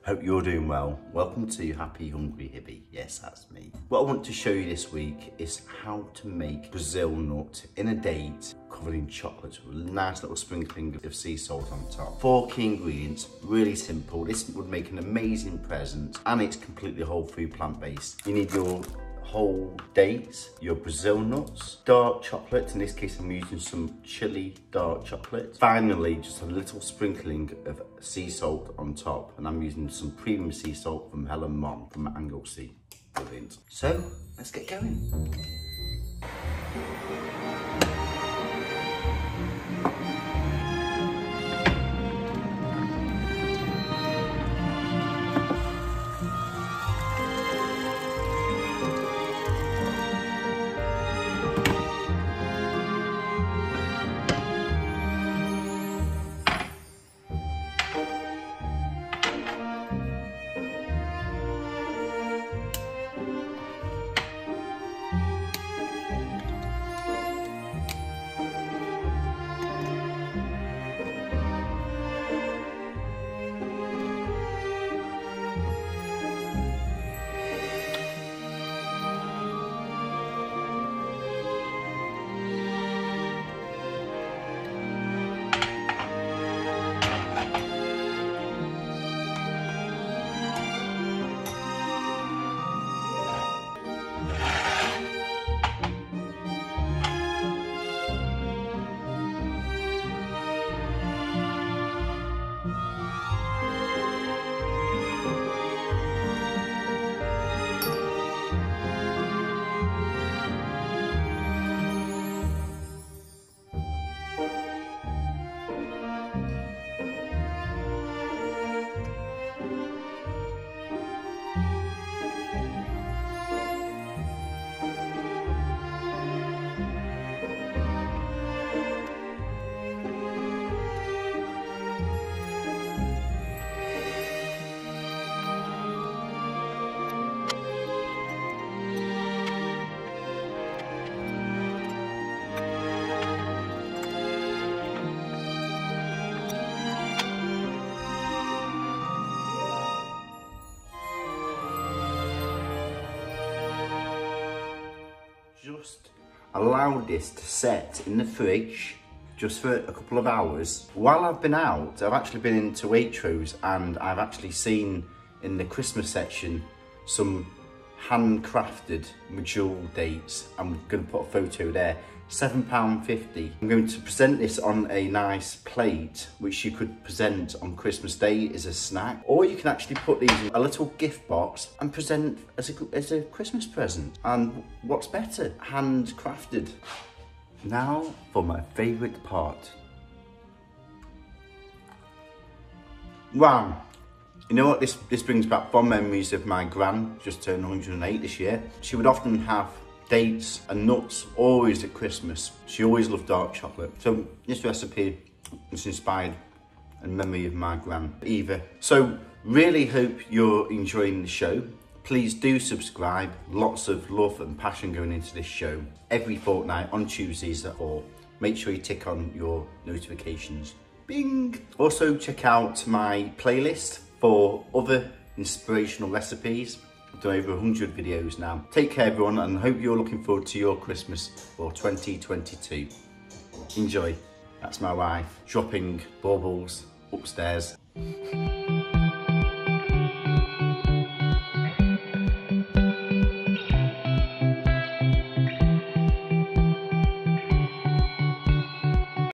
Hope you're doing well. Welcome to Happy Hungry Hibbie. Yes, that's me. What I want to show you this week is how to make Brazil nut in a date covered in chocolate with a nice little sprinkling of sea salt on top. 4 key ingredients, really simple. This would make an amazing present and it's completely whole food plant-based. You need your whole dates, your Brazil nuts, dark chocolate, in this case I'm using some Chilli dark chocolate. Finally, just a little sprinkling of sea salt on top, and I'm using some premium sea salt from Helen Mom from Anglesey. Brilliant. So, let's get going. Just allow this to set in the fridge just for a couple of hours. While I've been out, I've actually been into Waitrose and I've actually seen in the Christmas section some handcrafted medjool dates. I'm going to put a photo there. £7.50. I'm going to present this on a nice plate, which you could present on Christmas Day as a snack, or you can actually put these in a little gift box and present as a Christmas present. And what's better, handcrafted. Now for my favourite part. Wow. You know what, this brings back fond memories of my gran, just turned 108 this year. She would often have dates and nuts always at Christmas. She always loved dark chocolate. So this recipe is inspired in memory of my gran, Eva. So really hope you're enjoying the show. Please do subscribe. Lots of love and passion going into this show. Every fortnight on Tuesdays at 4. Make sure you tick on your notifications. Bing! Also check out my playlist for other inspirational recipes. I've done over 100 videos now. Take care everyone, and hope you're looking forward to your Christmas for 2022. Enjoy. That's my wife dropping baubles upstairs.